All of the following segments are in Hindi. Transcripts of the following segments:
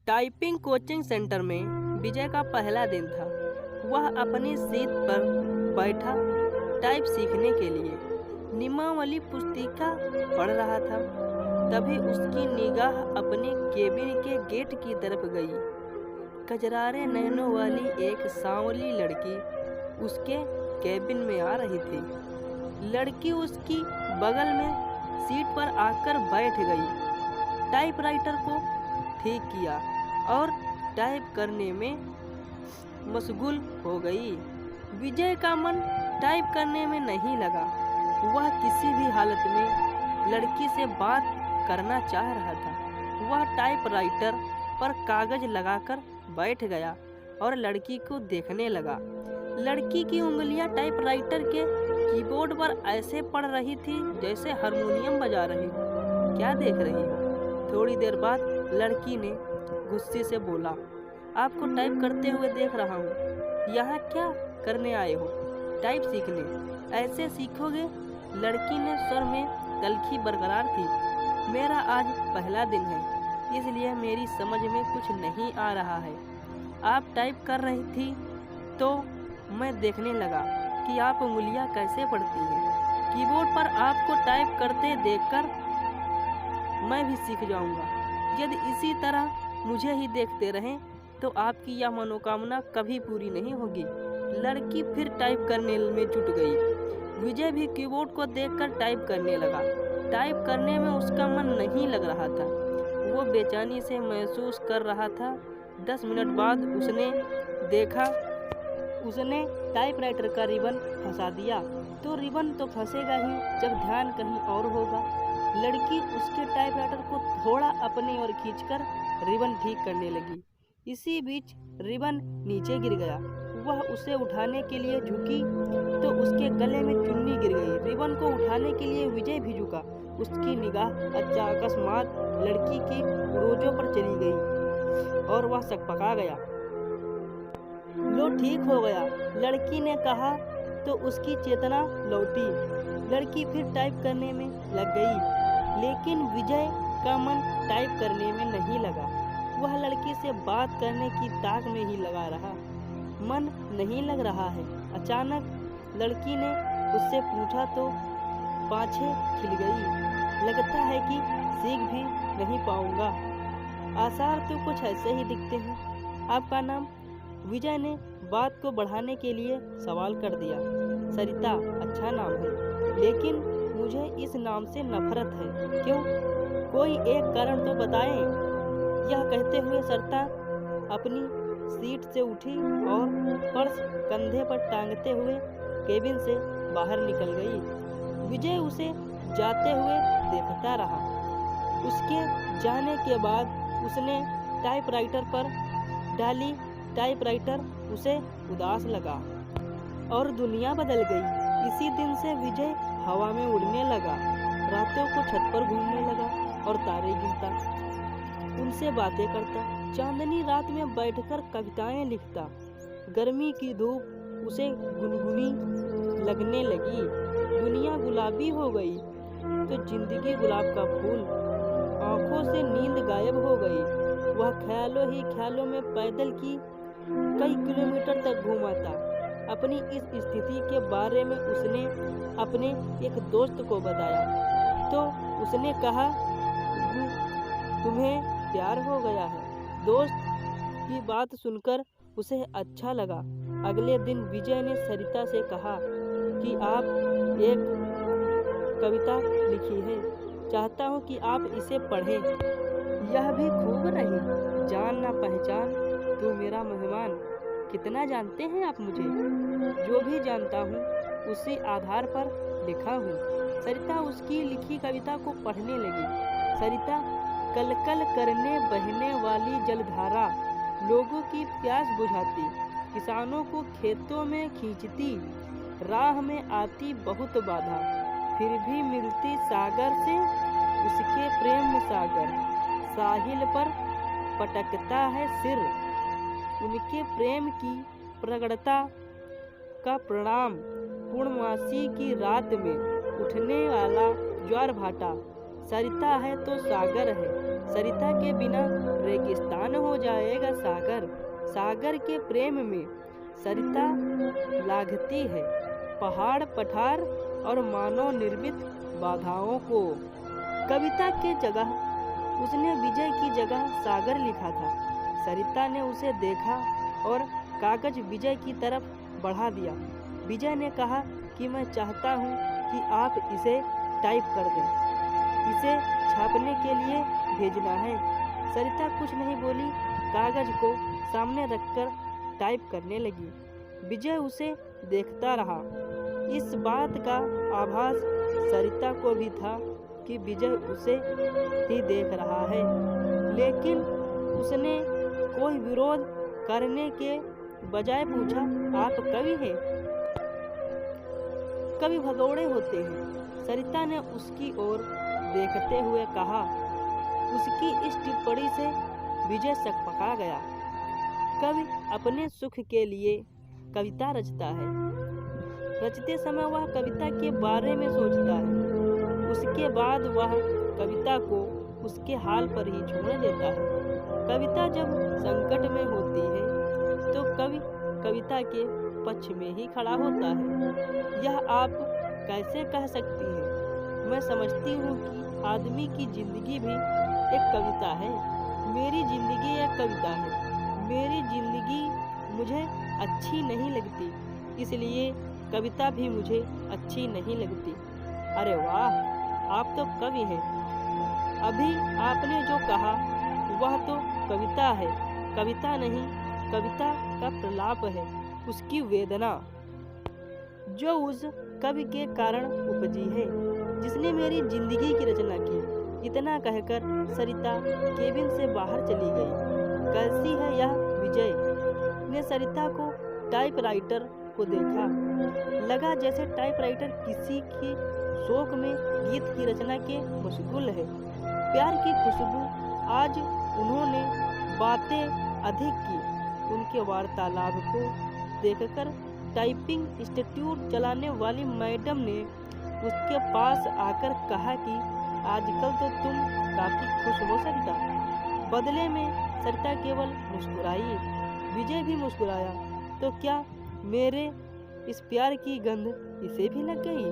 टाइपिंग कोचिंग सेंटर में विजय का पहला दिन था। वह अपनी सीट पर बैठा टाइप सीखने के लिए नियमावली पुस्तिका पढ़ रहा था। तभी उसकी निगाह अपने केबिन के गेट की तरफ गई। कजरारे नैनों वाली एक सांवली लड़की उसके केबिन में आ रही थी। लड़की उसकी बगल में सीट पर आकर बैठ गई, टाइपराइटर को ठीक किया और टाइप करने में मशगूल हो गई। विजय का मन टाइप करने में नहीं लगा। वह किसी भी हालत में लड़की से बात करना चाह रहा था। वह टाइपराइटर पर कागज लगाकर बैठ गया और लड़की को देखने लगा। लड़की की उंगलियां टाइपराइटर के कीबोर्ड पर ऐसे पड़ रही थी जैसे हारमोनियम बजा रही हो। क्या देख रही हो? थोड़ी देर बाद लड़की ने गुस्से से बोला, आपको टाइप करते हुए देख रहा हूँ। यहाँ क्या करने आए हो? टाइप सीखने। ऐसे सीखोगे? लड़की ने स्वर में तल्खी बरकरार थी। मेरा आज पहला दिन है, इसलिए मेरी समझ में कुछ नहीं आ रहा है। आप टाइप कर रही थी तो मैं देखने लगा कि आप उंगलियां कैसे पड़ती हैं। कीबोर्ड पर आपको टाइप करते देखकर मैं भी सीख जाऊंगा। यदि इसी तरह मुझे ही देखते रहें तो आपकी यह मनोकामना कभी पूरी नहीं होगी। लड़की फिर टाइप करने में जुट गई। विजय भी कीबोर्ड को देखकर टाइप करने लगा। टाइप करने में उसका मन नहीं लग रहा था। वो बेचैनी से महसूस कर रहा था। 10 मिनट बाद उसने देखा उसने टाइपराइटर का रिबन फंसा दिया। तो रिबन तो फंसेगा ही जब ध्यान कहीं और होगा। लड़की उसके टाइपराइटर को थोड़ा अपनी ओर खींचकर रिबन ठीक करने लगी। इसी बीच रिबन नीचे गिर गया। वह उसे उठाने के लिए झुकी तो उसके गले में चुन्नी गिर गई। रिबन को उठाने के लिए विजय भी झुका। उसकी निगाह अकस्मात लड़की की रोजों पर चली गई और वह सकपका गया। लो, ठीक हो गया, लड़की ने कहा तो उसकी चेतना लौटी। लड़की फिर टाइप करने में लग गई, लेकिन विजय का मन टाइप करने में नहीं लगा। वह लड़की से बात करने की ताक में ही लगा रहा। मन नहीं लग रहा है। अचानक लड़की ने उससे पूछा तो पाँछें खिल गई। लगता है कि सीख भी नहीं पाऊंगा। आसार तो कुछ ऐसे ही दिखते हैं। आपका नाम? विजय ने बात को बढ़ाने के लिए सवाल कर दिया। सरिता अच्छा नाम है, लेकिन मुझे इस नाम से नफरत है। क्यों? कोई एक कारण तो बताएं। यह कहते हुए सरिता अपनी सीट से उठी और पर्स कंधे पर टांगते हुए केबिन से बाहर निकल गई। विजय उसे जाते हुए देखता रहा। उसके जाने के बाद उसने टाइपराइटर पर डाली। टाइपराइटर उसे उदास लगा और दुनिया बदल गई। इसी दिन से विजय हवा में उड़ने लगा, रातों को छत पर घूमने लगा और तारे गिनता, उनसे बातें करता, चांदनी रात में बैठकर कविताएं लिखता। गर्मी की धूप उसे गुनगुनी लगने लगी। दुनिया गुलाबी हो गई तो जिंदगी गुलाब का फूल। आंखों से नींद गायब हो गई। वह ख्यालों ही ख्यालों में पैदल की कई किलोमीटर तक घूमा था। अपनी इस स्थिति के बारे में उसने अपने एक दोस्त को बताया तो उसने कहा, तुम्हें प्यार हो गया है। दोस्त की बात सुनकर उसे अच्छा लगा। अगले दिन विजय ने सरिता से कहा कि आप एक कविता लिखी है, चाहता हूँ कि आप इसे पढ़ें। यह भी खूब रही, जान ना पहचान तू मेरा मेहमान। कितना जानते हैं आप मुझे? जो भी जानता हूँ उसी आधार पर लिखा हूँ। सरिता उसकी लिखी कविता को पढ़ने लगी। सरिता कलकल करने बहने वाली जलधारा, लोगों की प्यास बुझाती, किसानों को खेतों में खींचती, राह में आती बहुत बाधा, फिर भी मिलती सागर से उसके प्रेम सागर। साहिल पर पटकता है सिर, उनके प्रेम की प्रगड़ता का प्रणाम। पूर्णमासी की रात में उठने वाला ज्वार भाटा। सरिता है तो सागर है, सरिता के बिना रेगिस्तान हो आएगा सागर। सागर के प्रेम में सरिता लाघती है पहाड़ पठार और मानव निर्मित बाधाओं को। कविता के जगह उसने विजय की जगह सागर लिखा था। सरिता ने उसे देखा और कागज विजय की तरफ बढ़ा दिया। विजय ने कहा कि मैं चाहता हूँ कि आप इसे टाइप कर दें, इसे छापने के लिए भेजना है। सरिता कुछ नहीं बोली, कागज को सामने रखकर टाइप करने लगी। विजय उसे देखता रहा। इस बात का आभास सरिता को भी था कि विजय उसे ही देख रहा है, लेकिन उसने कोई विरोध करने के बजाय पूछा, आप कवि हैं? कवि भगौड़े होते हैं, सरिता ने उसकी ओर देखते हुए कहा। उसकी इस टिप्पणी से विजय सकपका गया। कवि अपने सुख के लिए कविता रचता है। रचते समय वह कविता के बारे में सोचता है, उसके बाद वह कविता को उसके हाल पर ही छोड़ देता है। कविता जब संकट में होती है तो कवि कविता के पक्ष में ही खड़ा होता है। यह आप कैसे कह सकती हैं? मैं समझती हूँ कि आदमी की जिंदगी भी एक कविता है। मेरी जिंदगी एक कविता है। मेरी जिंदगी मुझे अच्छी नहीं लगती, इसलिए कविता भी मुझे अच्छी नहीं लगती। अरे वाह, आप तो कवि हैं। अभी आपने जो कहा वह तो कविता है। कविता नहीं, कविता का प्रलाप है, उसकी वेदना जो उस कवि के कारण उपजी है जिसने मेरी जिंदगी की रचना की। इतना कहकर सरिता केबिन से बाहर चली गई। कैसी है यह? विजय ने सरिता को टाइपराइटर को देखा। लगा जैसे टाइपराइटर किसी के शौक में गीत की रचना के मशगूल है। प्यार की खुशबू। आज उन्होंने बातें अधिक की। उनके वार्तालाप को देखकर टाइपिंग इंस्टीट्यूट चलाने वाली मैडम ने उसके पास आकर कहा कि आजकल तो तुम काफी खुश हो सरिता। बदले में सरिता केवल मुस्कुराई। विजय भी मुस्कुराया। तो क्या मेरे इस प्यार की गंध इसे भी लग गई?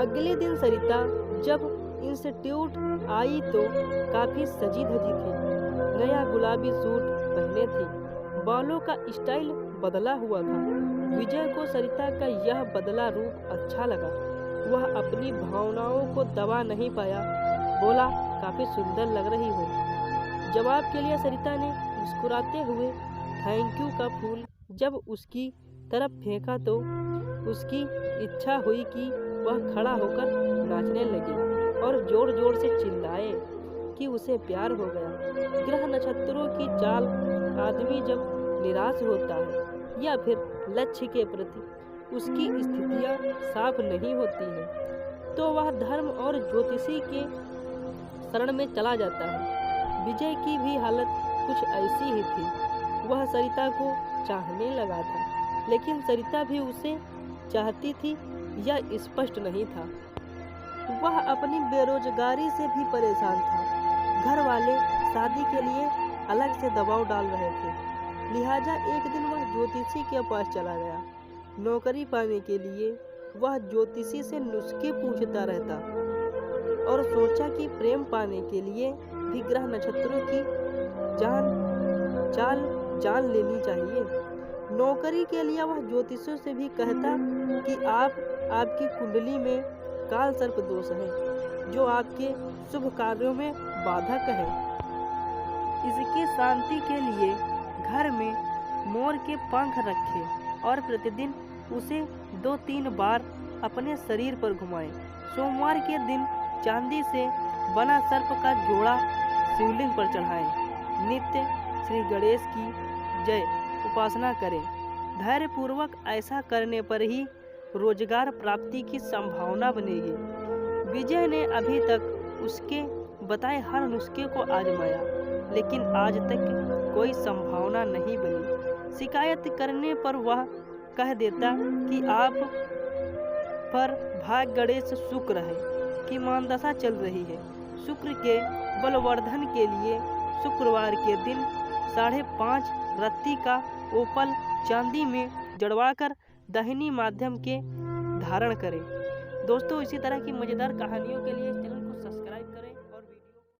अगले दिन सरिता जब इंस्टीट्यूट आई तो काफी सजी धजी थी। नया गुलाबी सूट पहने थी। बालों का स्टाइल बदला हुआ था। विजय को सरिता का यह बदला रूप अच्छा लगा। वह अपनी भावनाओं को दबा नहीं पाया। बोला, काफी सुंदर लग रही हो। जवाब के लिए सरिता ने मुस्कुराते हुए थैंक यू का फूल जब उसकी तरफ फेंका तो उसकी इच्छा हुई कि वह खड़ा होकर नाचने लगे और जोर जोर से चिल्लाए कि उसे प्यार हो गया। ग्रह नक्षत्रों की चाल। आदमी जब निराश होता है या फिर लक्ष्य के प्रति उसकी स्थितियां साफ नहीं होती हैं तो वह धर्म और ज्योतिषी के शरण में चला जाता है। विजय की भी हालत कुछ ऐसी ही थी। वह सरिता को चाहने लगा था, लेकिन सरिता भी उसे चाहती थी, यह स्पष्ट नहीं था। वह अपनी बेरोजगारी से भी परेशान था। घर वाले शादी के लिए अलग से दबाव डाल रहे थे, लिहाजा एक दिन वह ज्योतिषी के पास चला गया। नौकरी पाने के लिए वह ज्योतिषी से नुस्खे पूछता रहता और सोचा कि प्रेम पाने के लिए भी ग्रह नक्षत्रों की जान लेनी चाहिए। नौकरी के लिए वह ज्योतिषियों से भी कहता कि आपकी कुंडली में काल सर्प दोष है जो आपके शुभ कार्यों में बाधक है। इसकी शांति के लिए घर में मोर के पंख रखे और प्रतिदिन उसे 2-3 बार अपने शरीर पर घुमाएं। सोमवार के दिन चांदी से बना सर्प का जोड़ा शिवलिंग पर चढ़ाएं। नित्य श्री गणेश की जय उपासना करें। धैर्य पूर्वक ऐसा करने पर ही रोजगार प्राप्ति की संभावना बनेगी। विजय ने अभी तक उसके बताए हर नुस्खे को आजमाया, लेकिन आज तक कोई संभावना नहीं बनी। शिकायत करने पर वह कह देता कि आप पर भाग्य गणेश शुक्र है कि मानदशा चल रही है। शुक्र के बलवर्धन के लिए शुक्रवार के दिन 5:30 रत्ती का ओपल चांदी में जड़वाकर दाहिनी माध्यम के धारण करें। दोस्तों, इसी तरह की मज़ेदार कहानियों के लिए इस चैनल को सब्सक्राइब करें।